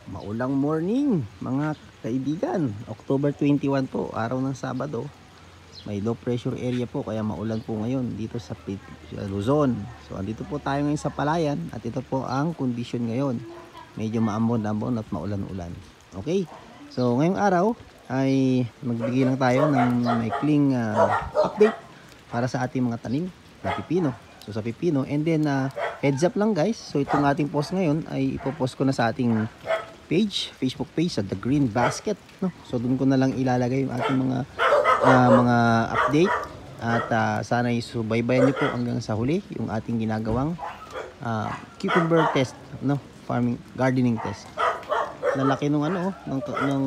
Maulang morning mga kaibigan. October 21 po, araw ng Sabado. May low pressure area po kaya maulan po ngayon dito sa Luzon. So andito po tayo ngayon sa Palayan at ito po ang kondisyon ngayon. Medyo maambon-ambon at maulan-ulan. Okay? So ngayong araw ay magbigay lang tayo ng maikling update para sa ating mga tanim na pipino. So sa pipino, and then heads up lang guys. So itong ating post ngayon ay ipopost ko na sa ating page, Facebook page at The Green Basket, no? So doon ko na lang ilalagay yung ating mga update at sana isubaybayan niyo po hanggang sa huli yung ating ginagawang cucumber test, no? Farming gardening test. Nalaki nung ng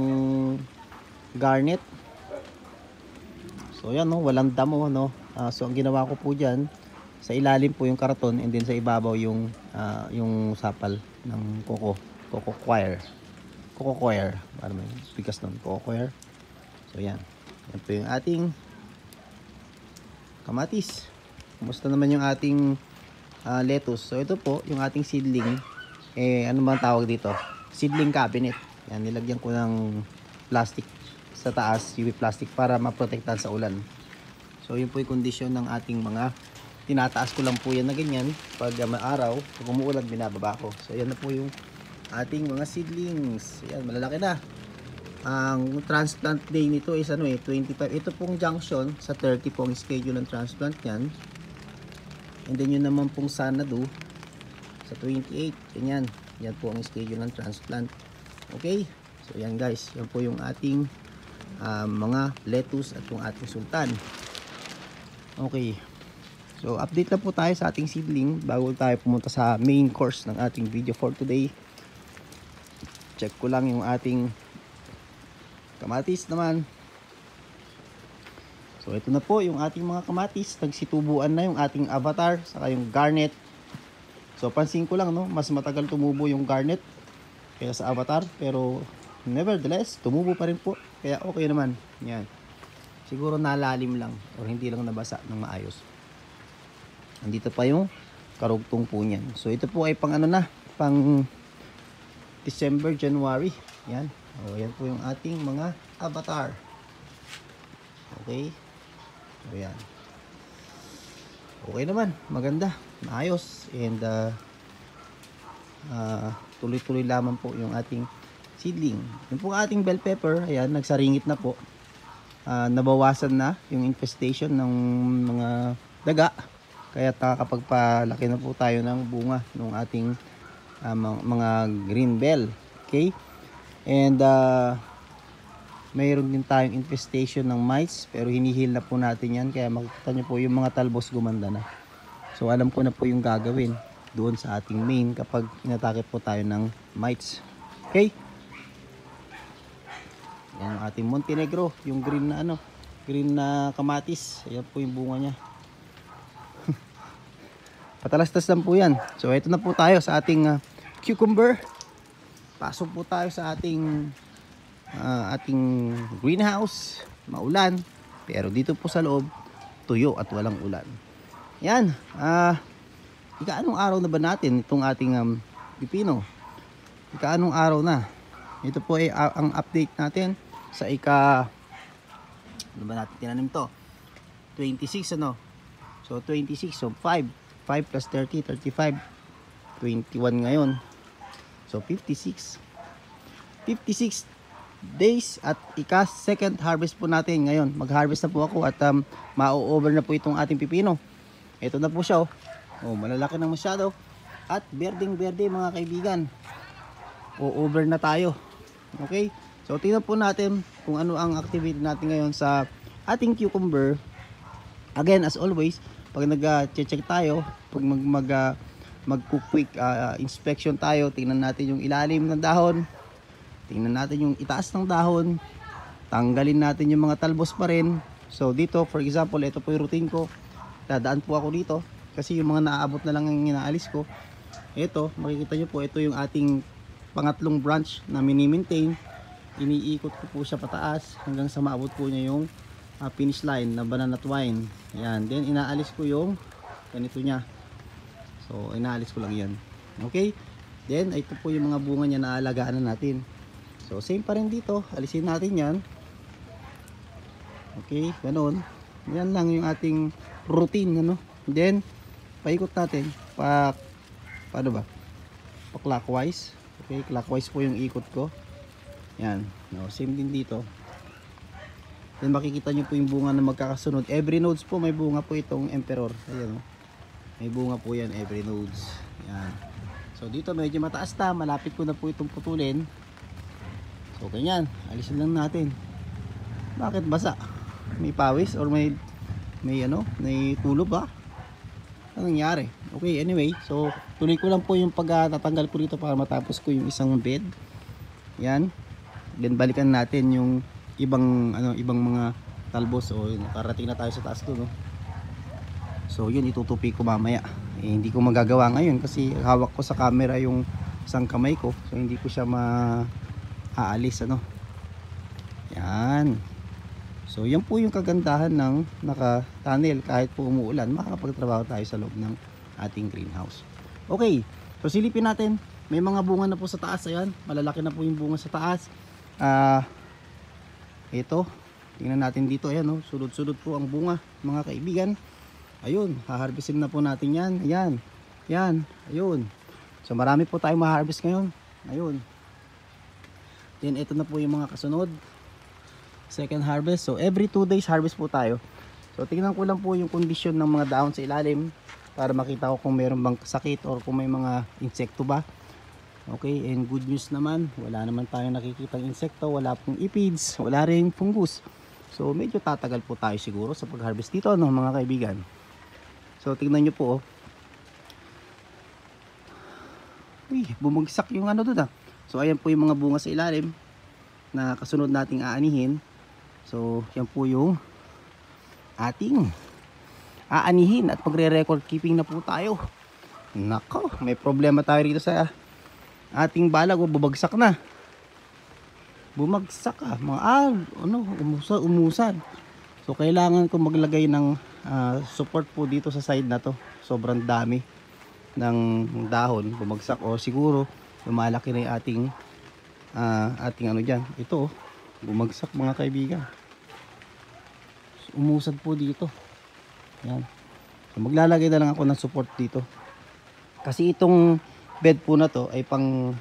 garnet. So yan, no, walang damo, no. So ang ginawa ko po diyan, sa ilalim po yung karton and then sa ibabaw yung sapal ng coco coir, para may bigas nun, coco coir. So yan po yung ating kamatis. Kumusta naman yung ating lettuce? So ito po yung ating seedling, ano bang tawag dito, seedling cabinet. Yan, nilagyan ko ng plastic sa taas, UV plastic, para maprotektahan sa ulan. So yun po yung kondisyon ng ating mga, tinataas ko lang po yan na ganyan. Pag maaraw, pag umuulan, binababa ko. So yan na po yung ating mga seedlings. Ayan, malalaki na. Ang transplant day nito is 25. Ito pong junction sa 30 po ang schedule ng transplant niyan. And then yun naman pong Sanadu sa 28. Ganyan. Yan po ang schedule ng transplant. Okay? So yan guys, yan po yung ating mga lettuce at yung ating sultan. Okay. So update na po tayo sa ating seedling bago tayo pumunta sa main course ng ating video for today. Check ko lang yung ating kamatis naman. So ito na po yung ating mga kamatis. Nagsitubuan na yung ating avatar saka yung garnet. So pansin ko lang, no, mas matagal tumubo yung garnet kaya sa avatar, pero nevertheless tumubo pa rin po. Kaya okay naman. Yan. Siguro nalalim lang or hindi lang nabasa ng maayos. Andito pa yung karugtong po niyan. So ito po ay pang pang December, January. Yan. O, yan po yung ating mga avatar. Okay. So yan. Okay naman. Maganda. Maayos. And tuloy-tuloy lamang po yung ating seedling. Yung po ating bell pepper, ayan, nagsaringit na po. Nabawasan na yung infestation ng mga daga. Kaya nakakapagpalaki na po tayo ng bunga ng ating mga green bell. Okay? And mayroon din tayong infestation ng mites, pero hinihil na po natin yan. Kaya makikita nyo po yung mga talbos gumanda na. So alam ko na po yung gagawin doon sa ating main kapag inatake po tayo ng mites. Okay? Yan ang ating Montenegro, yung green na green na kamatis. Ayan po yung bunga niya. Patalastas lang po yan. So ito na po tayo sa ating cucumber. Pasok po tayo sa ating greenhouse. Maulan, pero dito po sa loob tuyo at walang ulan. Yan. Ikaanong araw na ba natin itong ating pipino? Ikaanong araw na? Ito po ay ang update natin sa ano ba natin tinanim to? 26 So 26, so 5 plus 30, 35, 21 ngayon. So 56 days at second harvest po natin ngayon. Mag-harvest na po ako at ma-over na po itong ating pipino. Ito na po siya. Malalaki na masyado at berdeng-berde mga kaibigan. Over na tayo. Okay? So tingnan po natin kung ano ang activity natin ngayon sa ating cucumber. Again, as always, pag nag-check tayo, pag mag-quick inspection tayo, tingnan natin yung ilalim ng dahon, tingnan natin yung itaas ng dahon, tanggalin natin yung mga talbos pa rin. So dito, for example, ito po yung routine ko. Dadaan po ako dito kasi yung mga naaabot na lang yung inaalis ko. Ito, makikita nyo po, ito yung ating pangatlong branch na mini-maintain. Iniikot ko po siya pataas hanggang sa maabot po niya yung finish line na banana twine. Ayan. Then inaalis ko yung ganito niya. So inaalis ko lang yan. Okay? Then ito po yung mga bunga niya na aalagaan na natin. So same pa rin dito, alisin natin yan. Okay, ganun. Yan lang yung ating routine, ano. Then paikot natin paano ba? Pa clockwise. Okay, clockwise po yung ikot ko. Yan, no, same din dito. Then makikita nyo po yung bunga na magkakasunod. Every nodes po may bunga po itong emperor. Ayan, oh. May bunga po yan every nodes. Yan. So dito medyo mataas na, malapit ko na po itong putulin. So ganyan, alisin lang natin. Bakit basa? May pawis or may tulog ba? Anong nangyari? Okay, anyway, so tuloy ko lang po yung pagtatanggal ko dito para matapos ko yung isang bed. Yan. Then balikan natin yung ibang mga talbos. O nakarating na tayo sa taas doon, no? So yun, itutupi ko mamaya. Hindi ko magagawa ngayon kasi hawak ko sa camera yung isang kamay ko. So hindi ko siya maaalis, ano. Yan. So yan po yung kagandahan ng naka-tunnel. Kahit po umuulan, makakapagtrabaho tayo sa loob ng ating greenhouse. Okay, so silipin natin. May mga bunga na po sa taas. Ayan, malalaki na po yung bunga sa taas. Ito, tingnan natin dito. Ayan, oh, sulod-sulod po ang bunga, mga kaibigan. Ayun, haharvestin na po natin yan. Ayan, yan, ayun. So marami po tayong ma-harvest ngayon. Ayun. Then ito na po yung mga kasunod. Second harvest. So every 2 days harvest po tayo. So tingnan ko lang po yung condition ng mga dahon sa ilalim para makita ko kung mayroon bang sakit or kung may mga insekto ba. Okay, and good news naman, wala naman tayong nakikitang insekto, wala pong aphids, wala ring fungus. So medyo tatagal po tayo siguro sa pag-harvest dito, no, mga kaibigan. So tingnan nyo po, oh. Uy, bumagsak yung ano doon, ah. So ayan po yung mga bunga sa ilalim na kasunod nating aanihin. So yan po yung ating aanihin at magre-record keeping na po tayo. Nako, may problema tayo rito sa ating balag. Bumagsak na. Bumagsak, ah. Umusad. So kailangan ko maglagay ng support po dito sa side na to. Sobrang dami ng dahon bumagsak, o siguro lumalaki na yung ating ano dyan. Ito, bumagsak, mga kaibigan. Umusad po dito. Yan. So maglalagay na lang ako ng support dito. Kasi itong bed po na to ay pang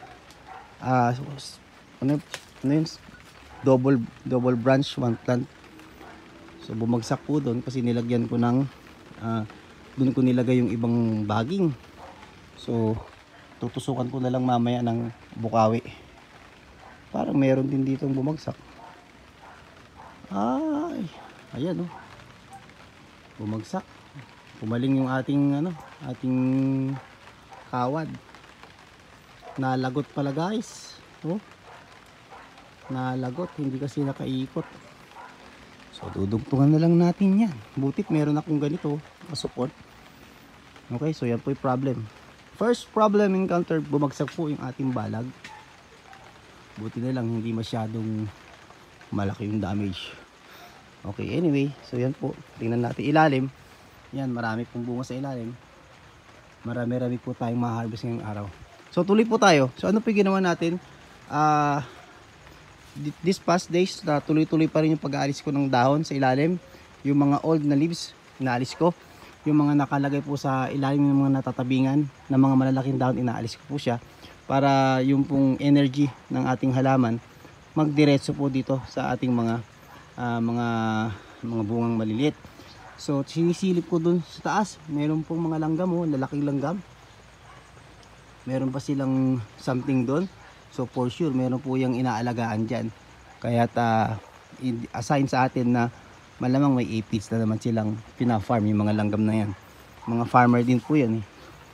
double branch one plant. So bumagsak po doon kasi nilagyan ko ng doon ko nilagay yung ibang baging. So tutusukan ko na lang mamaya ng bukawi. Parang meron din ditong bumagsak. Ay, ayan, oh. Bumagsak. Pumaling yung ating kawad. Nalagot pala, guys. Oh. Nalagot, hindi kasi nakaikot. So dudugtungan na lang natin yan. Butit meron akong ganito support. Okay, so yan po yung problem. First problem encountered, bumagsak po yung ating balag. Buti na lang hindi masyadong malaki yung damage. Okay, anyway, so yan po. Tingnan natin ilalim. Yan, marami pong bunga sa ilalim. Marami-rami po tayong ma-harvest ngayong araw. So tuloy po tayo. So ano po yung ginawa natin? This past days, tuloy-tuloy pa rin yung pag-aalis ko ng dahon sa ilalim. Yung mga old na leaves, inaalis ko. Yung mga nakalagay po sa ilalim ng mga natatabingan na mga malalaking dahon, inaalis ko po siya. Para yung pong energy ng ating halaman magdiretso po dito sa ating mga bungang maliliit. So sinisilip ko dun sa taas, meron pong mga langgam, oh, lalaking langgam. Meron pa silang something doon. So for sure meron po yung inaalagaan dyan. Kaya assign sa atin na malamang may aphids na naman silang pina-farm, yung mga langgam na yan. Mga farmer din po yan, eh.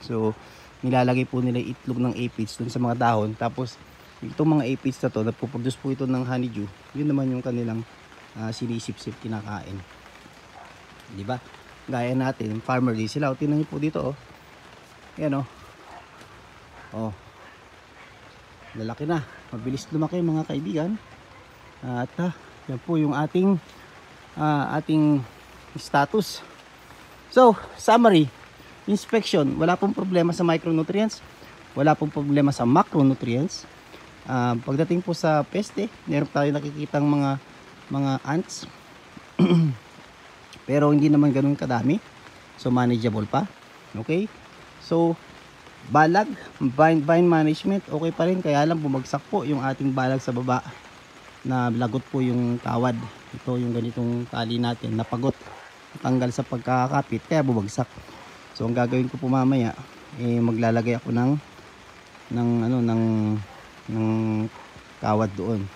So nilalagay po nila itlog ng aphids dun sa mga dahon. Tapos itong mga aphids na to, nagpo-produce po ito ng honeydew. Yun naman yung kanilang sinisip-sip, kinakain. Diba? Gaya natin, farmer din sila. O, tingnan nyo po dito, oh. Yan, oh. Oh. Lalaki na. Mabilis lumaki, mga kaibigan. At yan po yung ating status. So, summary. Inspection, wala pong problema sa micronutrients. wala pong problema sa macronutrients. Pagdating po sa peste, meron tayo nakikitang mga ants. Pero hindi naman ganoon kadami. So manageable pa. Okay? So balag, vine management, okay pa rin, kaya lang bumagsak po yung ating balag sa baba, na lagot po yung kawad. Ito yung ganitong tali natin, napagot, tanggal sa pagkakapit, kaya bumagsak. So ang gagawin ko po mamaya, maglalagay ako ng kawad doon.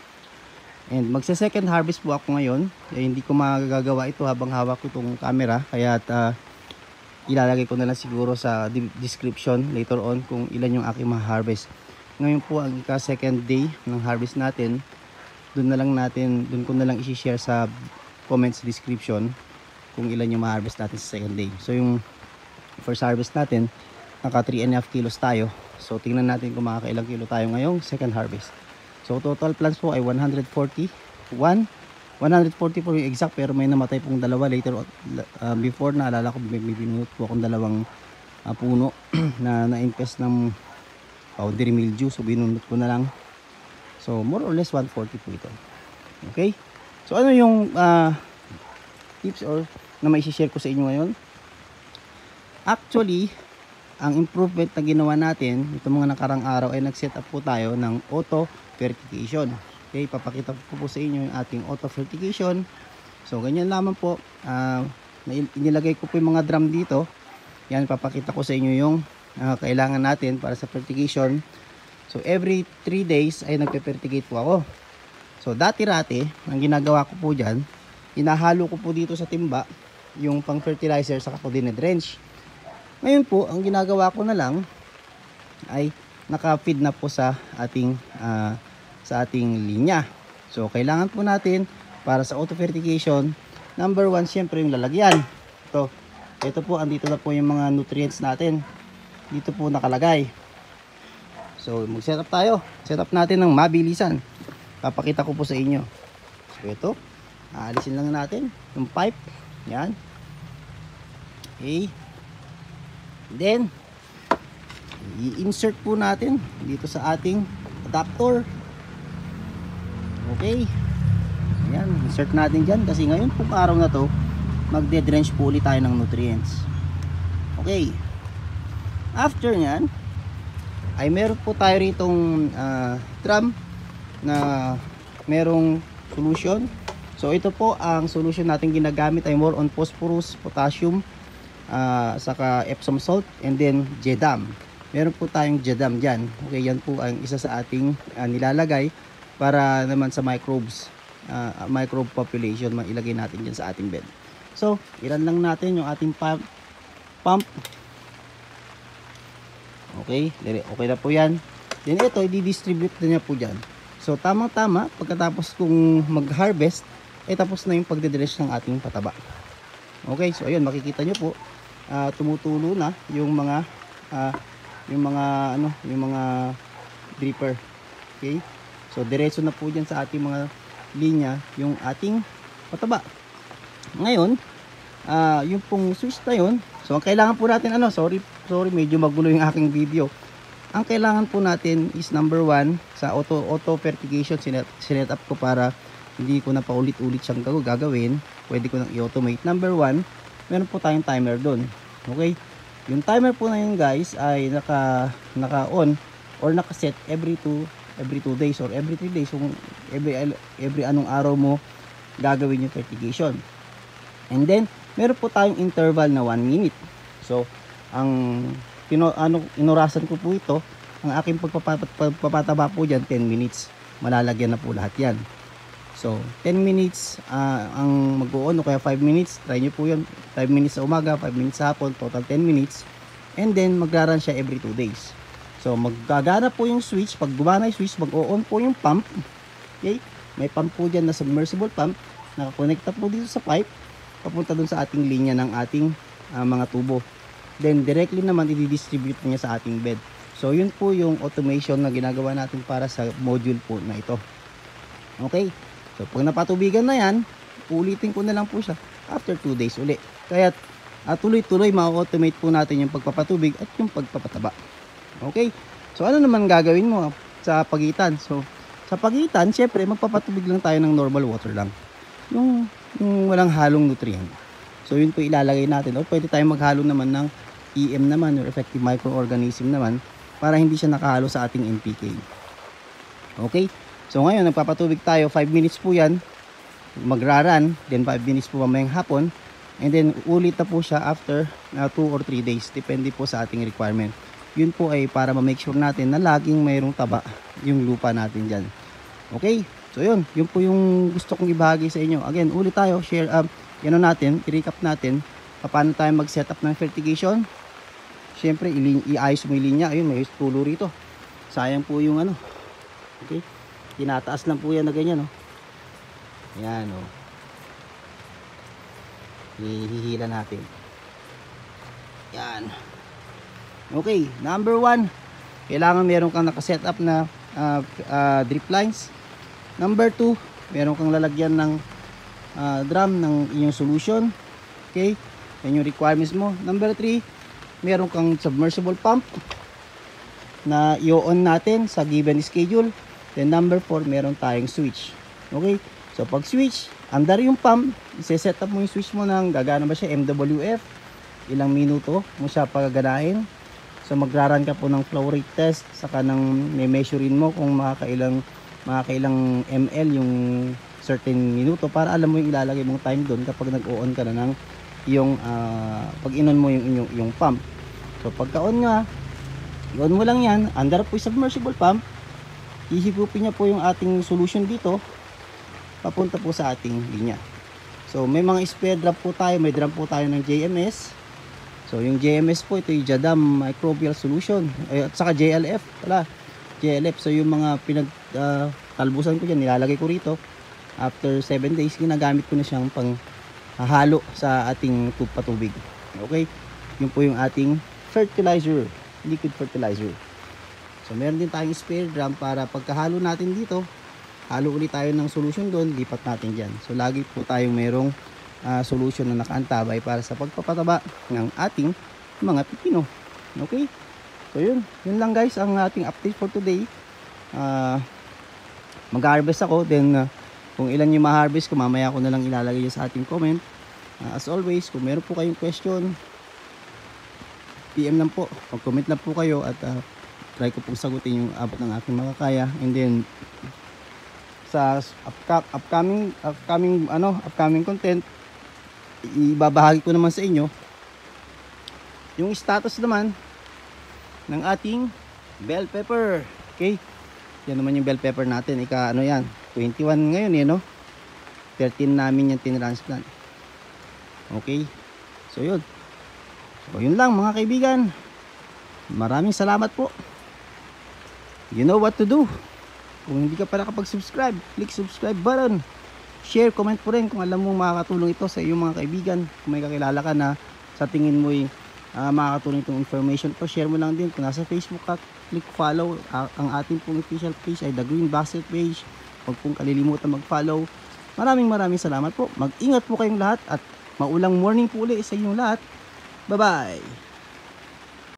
And magsa second harvest po ako ngayon. Hindi ko magagawa ito habang hawak ko itong camera, kaya ilalagay ko na lang siguro sa description later on kung ilan yung aking ma-harvest. Ngayon po ang second day ng harvest natin. Doon ko na lang i-share sa comments description kung ilan yung ma-harvest natin sa second day. So yung first harvest natin, naka 3.5 kilos tayo. So tingnan natin kung makakailang kilo tayo ngayong second harvest. So total plants po ay 140 po yung exact, pero may namatay pong dalawa later before. Naalala ko may binunot po akong dalawang puno na-infest ng powdery mildew, so binunot ko na lang. So more or less 140 po ito. Okay, so ano yung tips or na may share ko sa inyo ngayon? Actually, ang improvement na ginawa natin itong mga nakarang araw ay nag-set up po tayo ng auto fertigation. Okay, papakita ko po sa inyo yung ating auto fertigation. So ganyan lamang po, inilagay ko po yung mga drum dito. Yan, papakita ko sa inyo yung kailangan natin para sa fertigation. So every 3 days ay nagpe-fertigate po ako. So dati-rati, ang ginagawa ko po dyan, inahalo ko po dito sa timba yung pang fertilizer saka po dinedrench. Ngayon po, ang ginagawa ko na lang ay naka-feed na po sa ating linya. So kailangan po natin para sa auto fertigation, number 1 syempre yung lalagyan. Ito po, andito na po yung mga nutrients natin. Dito po nakalagay. So mag-set up tayo. Set up natin ng mabilisan. Papakita ko po sa inyo. So ito, aalisin lang natin yung pipe. Yan. Okay. Then i-insert po natin dito sa ating adapter. Okay. Ayan, insert natin dyan kasi ngayon pong araw na to magde-drench po ulit tayo ng nutrients. Okay. After nyan ay meron po tayo ritong drum na merong solution. So ito po ang solution natin ginagamit ay more on phosphorus, potassium, saka Epsom salt, and then Jedam. Meron po tayong Jedam dyan. Okay, yan po ang isa sa ating nilalagay para naman sa microbes, microbe population, ilagay natin dyan sa ating bed. So iran lang natin yung ating pump. Okay, okay na po yan. Then ito, i-distribute na niya po dyan. So tamang-tama, pagkatapos kung mag-harvest, tapos na yung pagdedrench ng ating pataba. Okay, so ayun, makikita nyo po, tumutulo na yung mga dripper. Okay, so diretso na po dyan sa ating mga linya yung ating pataba. Ngayon, yung pong switch na yun, so ang kailangan po natin, sorry medyo magulo yung aking video. Ang kailangan po natin is number 1 sa auto fertigation, sinet up ko para hindi ko na paulit-ulit siyang gagawin. Pwede ko nang i-automate. Number 1, meron po tayong timer doon. Okay, yung timer po na yun guys ay naka-on or naka-set every 2 days or every 3 days. So every anong araw mo gagawin yung fertigation. And then meron po tayong interval na 1 minute. So ang inurasan ko po ito, ang aking pagpapataba po dyan 10 minutes, malalagyan na po lahat yan. So 10 minutes ang mag-on, o kaya 5 minutes, try nyo po yun, 5 minutes sa umaga, 5 minutes sa hapon, total 10 minutes. And then magra-run siya every 2 days. So maggagana po yung switch, pag gumana yung switch, mag-on po yung pump. Okay, may pump po dyan na submersible pump, nakakonekta po dito sa pipe papunta dun sa ating linya ng ating mga tubo. Then directly naman i-distribute niya sa ating bed. So yun po yung automation na ginagawa natin para sa module po na ito. Okay, so pag napatubigan na yan, ulitin ko na lang po siya after 2 days uli. Kaya tuloy-tuloy ma-automate po natin yung pagpapatubig at yung pagpapataba. Okay, So ano naman gagawin mo sa pagitan? So sa pagitan, syempre magpapatubig lang tayo ng normal water lang. Yung walang halong nutrient. So yun po ilalagay natin. O pwede tayong maghalo naman ng EM naman or effective microorganism naman para hindi siya nakahalo sa ating NPK. Okay? So ngayon nagpapatubig tayo, 5 minutes po yan. Magraran, then 5 minutes po mamayang hapon. And then ulit na po siya after 2 or 3 days. Depende po sa ating requirement. Yun po ay para ma-make sure natin na laging mayroong taba yung lupa natin dyan. Okay? So yun po yung gusto kong ibahagi sa inyo. Again, ulit tayo, share i-recap natin paano tayo mag-setup ng fertigation. Siyempre, iayos mo yung linya. Ayun, may tulo rito. Sayang po yung ano. Okay? Tinataas lang po yan na ganyan, oh. Yan, oh. Hihila natin. Yan. Okay, number 1, kailangan meron kang nakasetup na drip lines. Number 2, meron kang lalagyan ng drum ng inyong solution. Okay, yan yung requirements mo. Number 3, meron kang submersible pump na i-on natin sa given schedule. Then number 4, meron tayong switch. Okay, so pag switch, andar yung pump, i-set up mo yung switch mo ng gagana ba siya, MWF, ilang minuto mo siya pagaganahin. So magraran ka po ng flow rate test, saka nang may-measurein mo kung makakailang ml yung certain minuto para alam mo yung ilalagay mong time doon kapag nag-on ka na ng yung pag inon mo yung pump. So pagka-on nga, i-on mo lang yan, under po yung submersible pump, ihigupin niya po yung ating solution dito papunta po sa ating linya. So may mga spare drum po tayo, may drum po tayo ng JMS. So yung JMS po, ito yung Jadam Microbial Solution at saka JLF pala, JLF. So yung mga talbusan ko dyan, nilalagay ko rito. After 7 days, ginagamit ko na siyang pang halo sa ating patubig. Okay, yun po yung ating fertilizer, liquid fertilizer. So meron din tayong spare drum para pagkahalo natin dito, halo ulit tayo ng solution doon, lipat natin dyan. So lagi po tayong merong solution na nakaantabay para sa pagpapataba ng ating mga pipino. Okay, so yun lang guys ang ating update for today. Mag-harvest ako, then kung ilan yung ma-harvest ko, mamaya ko na lang ilalagay sa ating comment. As always, kung meron po kayong question, PM lang po, mag-comment lang po kayo at try ko pong sagutin yung abot ng aking makakaya. And then sa upcoming content, ibabahagi ko naman sa inyo yung status naman ng ating bell pepper. Okay, yan naman yung bell pepper natin, yan 21 ngayon, no? 13 namin yung tinransplant. Okay, so yun lang mga kaibigan, maraming salamat po. You know what to do. Kung hindi ka pa nakapag-subscribe, click subscribe button. Share, comment po rin kung alam mo makakatulong ito sa iyong mga kaibigan. Kung may kakilala ka na sa tingin mo makakatulong itong information to, share mo lang din. Kung nasa Facebook ka, click follow. Ang ating pong official page ay The Green Basket page. Huwag pong kalilimutan mag-follow. Maraming salamat po. Mag-ingat po kayong lahat at maulang morning po ulit sa inyong lahat. Bye-bye!